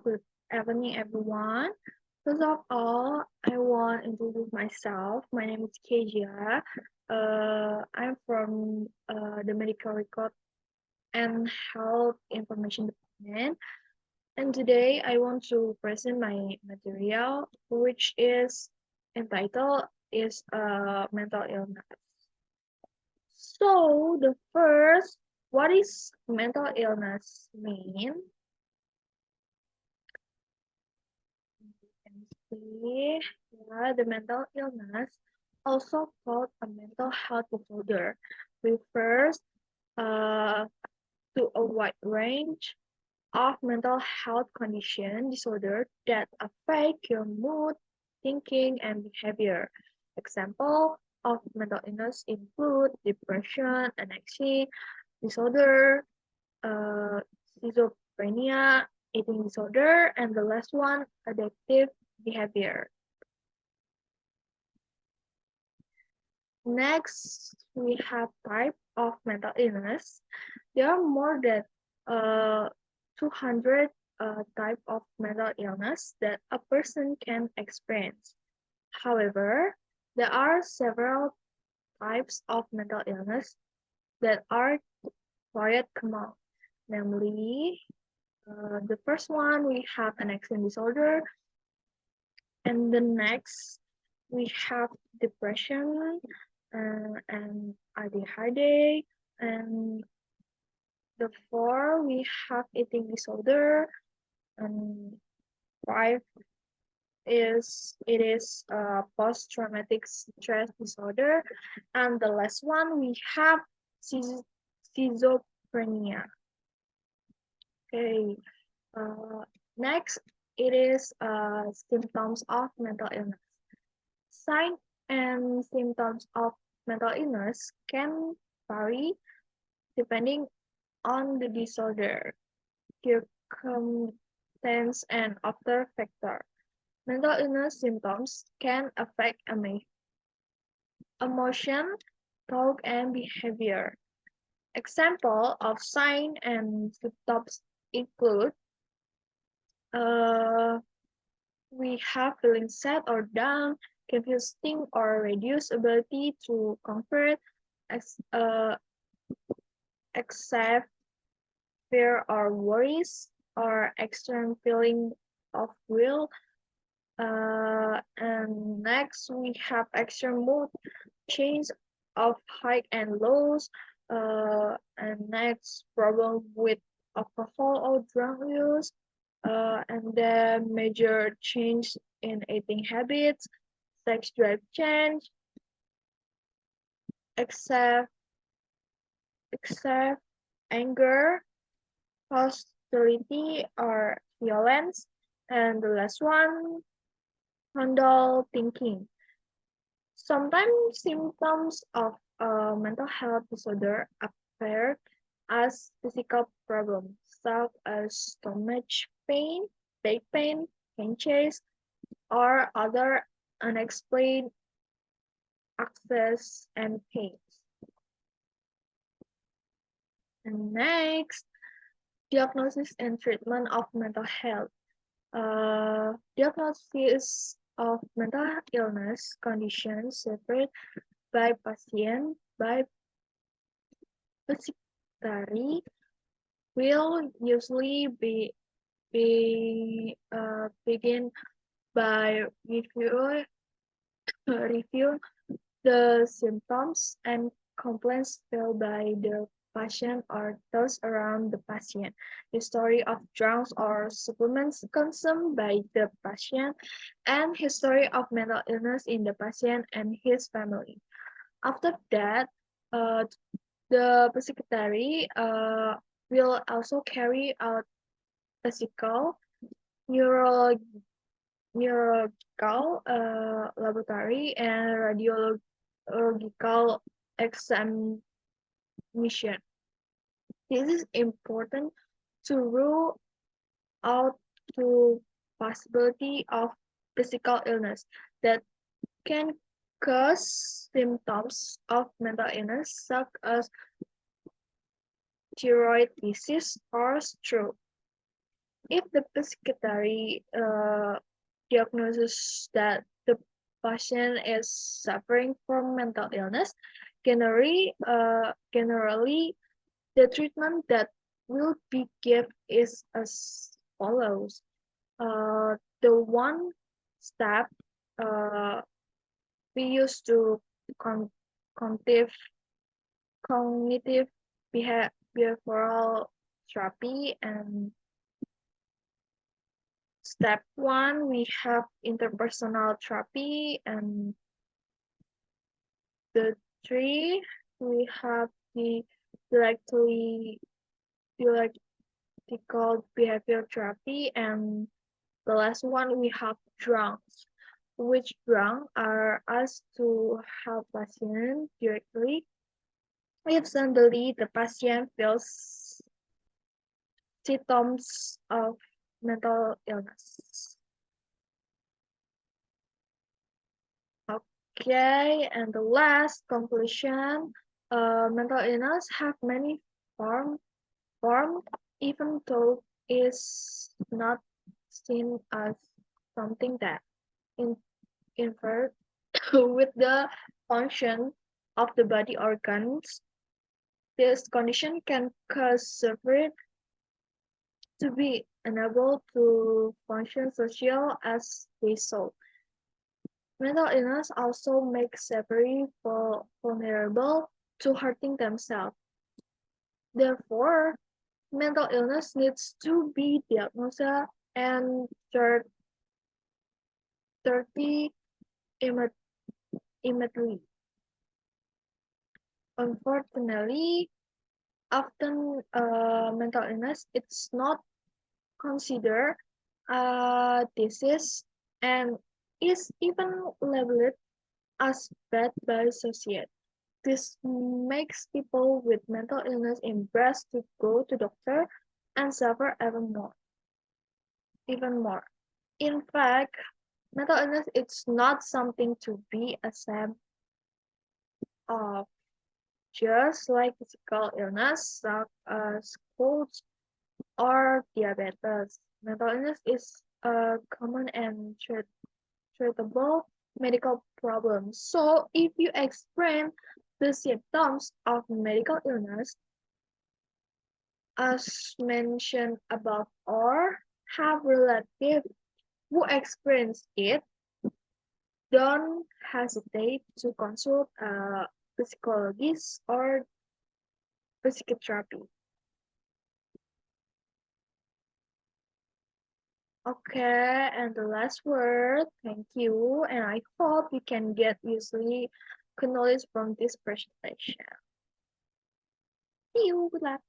Good evening, everyone. First of all, I want to introduce myself. My name is Kezia. I'm from the Medical Record and Health Information Department. And today I want to present my material, which is entitled is mental illness. So the first, what is mental illness mean? See, yeah, the mental illness, also called a mental health disorder, refers uh, to a wide range of mental health condition disorder that affect your mood, thinking, and behavior. Example of mental illness include depression, anxiety disorder, uh, schizophrenia, eating disorder, and the last one, addictive behavior. Next, we have type of mental illness. There are more than 200 type of mental illness that a person can experience. However, there are several types of mental illness that are quite common. Namely, the first one we have an anxiety disorder, and the next we have depression and ADHD, and the four we have eating disorder, and five is post-traumatic stress disorder, and the last one we have schizophrenia. Okay, next it is symptoms of mental illness. Signs and symptoms of mental illness can vary depending on the disorder, circumstance, and other factors. Mental illness symptoms can affect emotion, thought, and behavior. Example of signs and symptoms include uh, we have feeling sad or down, confusing or reduced ability to comfort, accept fear or worries, or extreme feeling of will. And next we have extreme mood change of high and lows. And next problem with alcohol or drug use. And then major change in eating habits, sex drive change, excess, excess anger, hostility, or violence. And the last one, handle thinking. Sometimes symptoms of mental health disorder appear as physical problems, such as stomach pain, back pain, pain or other unexplained access and pains. And next, diagnosis and treatment of mental health. Diagnosis of mental illness conditions separate by patient by psychiatry will usually begin by review the symptoms and complaints felt by the patient or those around the patient, history of drugs or supplements consumed by the patient, and history of mental illness in the patient and his family. After that, uh, the psychiatry will also carry out physical, neuro, neurological, laboratory, and radiological examination. This is important to rule out the possibility of physical illness that can cause symptoms of mental illness such as thyroid disease or stroke. if the psychiatric diagnosis that the patient is suffering from mental illness, generally the treatment that will be given is as follows. The one step uh, we use to con- cognitive cognitive behavioral therapy, and step one we have interpersonal therapy, and the three we have the directly dialectical behavior therapy, and the last one we have drums, which drums are asked to help patients directly if suddenly the patient feels symptoms of mental illness. Okay, and the last conclusion, mental illness have many form, even though is not seen as something that in, interferes with the function of the body organs. This condition can cause severely to be unable to function social as they should. Mental illness also makes severely vulnerable to hurting themselves. Therefore, mental illness needs to be diagnosed and treated immediately. Unfortunately, often mental illness it's not considered a disease and is even labeled as bad by society. This makes people with mental illness embarrassed to go to doctor and suffer even more. In fact, mental illness is not something to be ashamed of, just like physical illness such as colds or diabetes. Mental illness is a common and treatable medical problem. So, if you experience the symptoms of medical illness, as mentioned above, or have relatives who experience it, don't hesitate to consult a psychologist or psychotherapy. Okay, and the last word, thank you, and I hope you can get usefully knowledge from this presentation. See you, good luck.